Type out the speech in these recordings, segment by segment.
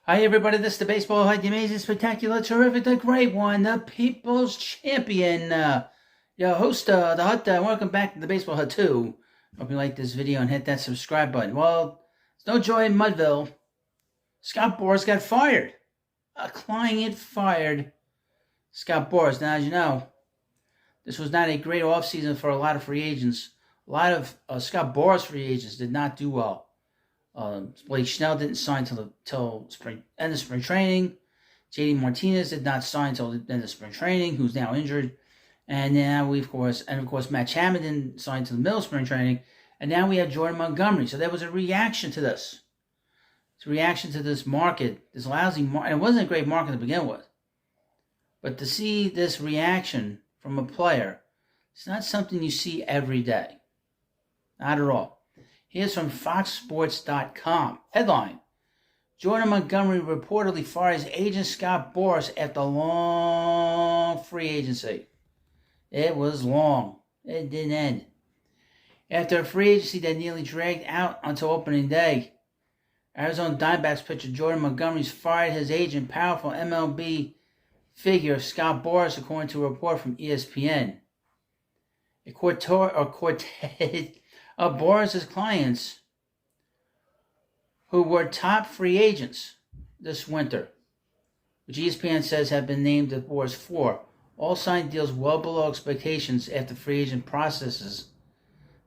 Hi everybody, this is the Baseball Hut, the amazing, spectacular, terrific, the great one, the People's Champion, your host, the Hut. Welcome back to the Baseball Hut 2. Hope you like this video and hit that subscribe button. Well, it's no joy in Mudville. Scott Boras got fired. A client fired Scott Boras. Now, as you know, this was not a great offseason for a lot of free agents. A lot of Scott Boras free agents did not do well. Blake Snell didn't sign till end of spring training. JD Martinez did not sign till the end of spring training, who's now injured. And now of course, Matt Chapman didn't sign till the middle of spring training. And now we have Jordan Montgomery. So there was a reaction to this. It's a reaction to this market, this lousy market. And it wasn't a great market to begin with. But to see this reaction from a player, it's not something you see every day. Not at all. Here's from FoxSports.com. Headline: Jordan Montgomery reportedly fires agent Scott Boras after long free agency. It was long. It didn't end. After a free agency that nearly dragged out until opening day, Arizona Diamondbacks pitcher Jordan Montgomery's fired his agent, powerful MLB figure Scott Boras, according to a report from ESPN. A quartet of Boras' clients who were top free agents this winter, which ESPN says have been named the Boras 4, all signed deals well below expectations after free agent processes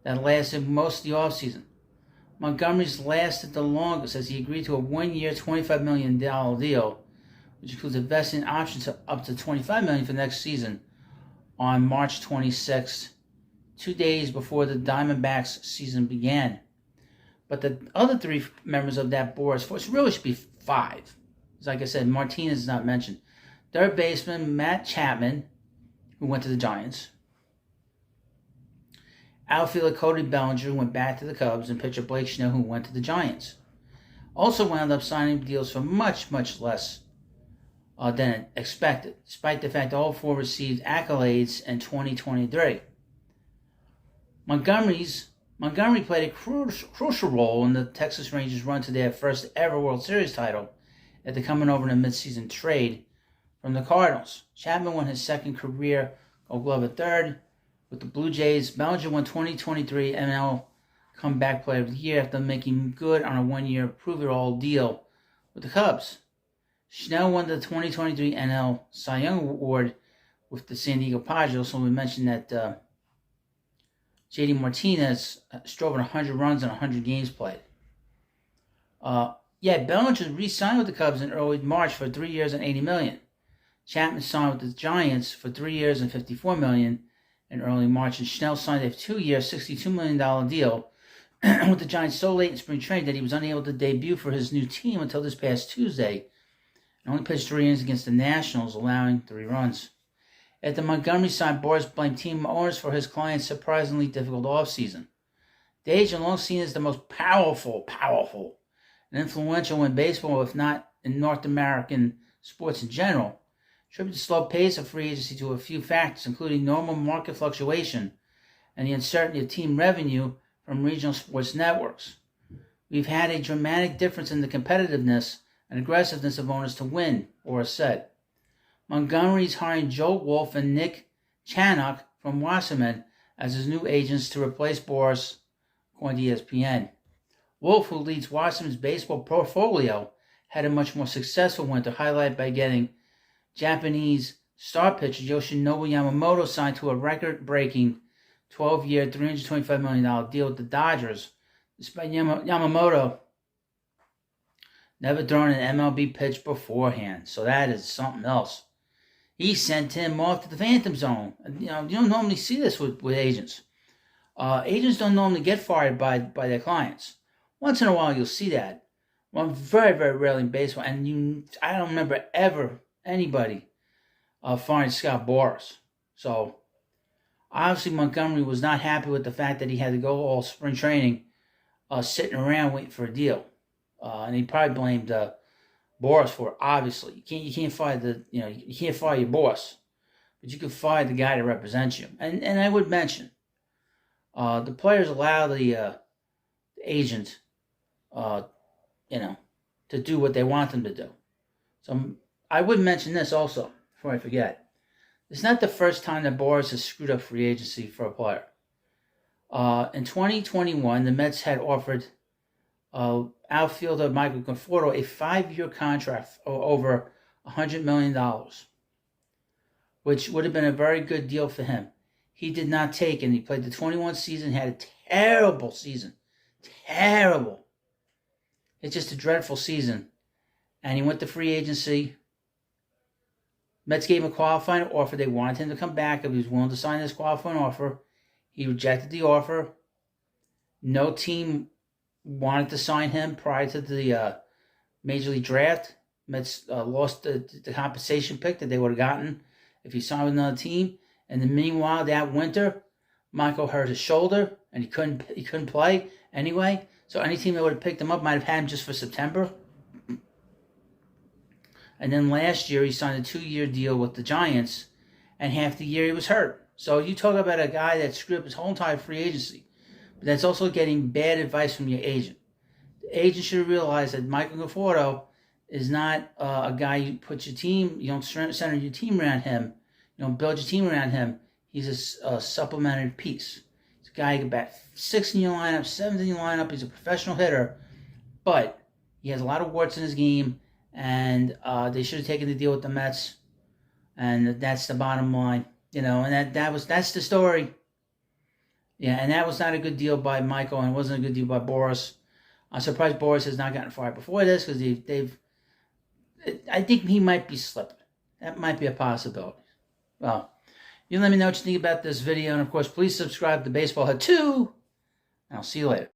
that lasted most of the offseason. Montgomery's lasted the longest as he agreed to a one-year, $25 million deal, which includes a vesting option to up to $25 million for next season on March 26th. 2 days before the Diamondbacks season began. But the other three members of that Boras force, really should be 5. Like I said, Martinez is not mentioned. Third baseman Matt Chapman, who went to the Giants. Outfielder Cody Bellinger, who went back to the Cubs, and pitcher Blake Snell, who went to the Giants. Also wound up signing deals for much, much less than expected, despite the fact all 4 received accolades in 2023. Montgomery played a crucial role in the Texas Rangers' run to their first ever World Series title after coming over in a midseason trade from the Cardinals. Chapman won his second career Gold Glove at third with the Blue Jays. Bellinger won 2023 NL Comeback Player of the Year after making good on a one-year prove-it-all deal with the Cubs. Snell won the 2023 NL Cy Young Award with the San Diego Padres. So we mentioned that JD Martinez strove 100 runs in 100 games played. Bellinger re-signed with the Cubs in early March for 3 years and $80 million. Chapman signed with the Giants for 3 years and $54 million in early March, and Snell signed a 2-year, $62 million deal with the Giants so late in spring training that he was unable to debut for his new team until this past Tuesday, and only pitched 3 innings against the Nationals, allowing 3 runs. At the Montgomery side, Boras blamed team owners for his client's surprisingly difficult offseason. The agent, long seen as the most powerful, and influential in baseball, if not in North American sports in general, attributed the slow pace of free agency to a few factors, including normal market fluctuation and the uncertainty of team revenue from regional sports networks. We've had a dramatic difference in the competitiveness and aggressiveness of owners to win, Boras said. Montgomery's hiring Joe Wolf and Nick Channock from Wasserman as his new agents to replace Boras, according to ESPN. Wolf, who leads Wasserman's baseball portfolio, had a much more successful winter, highlighted by getting Japanese star pitcher Yoshinobu Yamamoto signed to a record-breaking 12-year, $325 million deal with the Dodgers, despite Yamamoto never thrown an MLB pitch beforehand. So that is something else. He sent him off to the Phantom Zone. You don't normally see this with agents. Agents don't normally get fired by their clients. Once in a while, you'll see that. Well, very, very rarely in baseball. And I don't remember ever anybody firing Scott Boras. So, obviously, Montgomery was not happy with the fact that he had to go all spring training sitting around waiting for a deal. And he probably blamed Boras for it. Obviously, you can't fire you can't fire your boss, but you can fire the guy that represents you. And I would mention, the players allow the agent, to to do what they want them to do. So I would mention this also, before I forget. It's not the first time that Boras has screwed up free agency for a player. In 2021, the Mets had offered outfielder Michael Conforto a 5-year contract over $100 million, which would have been a very good deal for him. He did not take it. He played the 21 season, had a terrible season. Terrible. It's just a dreadful season. And he went to free agency. Mets gave him a qualifying offer. They wanted him to come back if he was willing to sign this qualifying offer. He rejected the offer. No team wanted to sign him prior to the Major League Draft. Mets lost the compensation pick that they would have gotten if he signed with another team. And then meanwhile, that winter, Michael hurt his shoulder and he couldn't play anyway. So any team that would have picked him up might have had him just for September. And then last year, he signed a 2-year deal with the Giants, and half the year he was hurt. So you talk about a guy that screwed up his whole entire free agency, but that's also getting bad advice from your agent. The agent should realize that Michael Conforto is not a guy you put your team, you don't center your team around him, you don't build your team around him. He's a supplementary piece. He's a guy who can bat 6 in your lineup, 7 in your lineup. He's a professional hitter, but he has a lot of warts in his game. And they should have taken the deal with the Mets, and that's the bottom line, And that's the story. Yeah, and that was not a good deal by Michael, and it wasn't a good deal by Boras. I'm surprised Boras has not gotten fired before this because I think he might be slipping. That might be a possibility. Well, you let me know what you think about this video, and of course, please subscribe to Baseball Hut 2, and I'll see you later.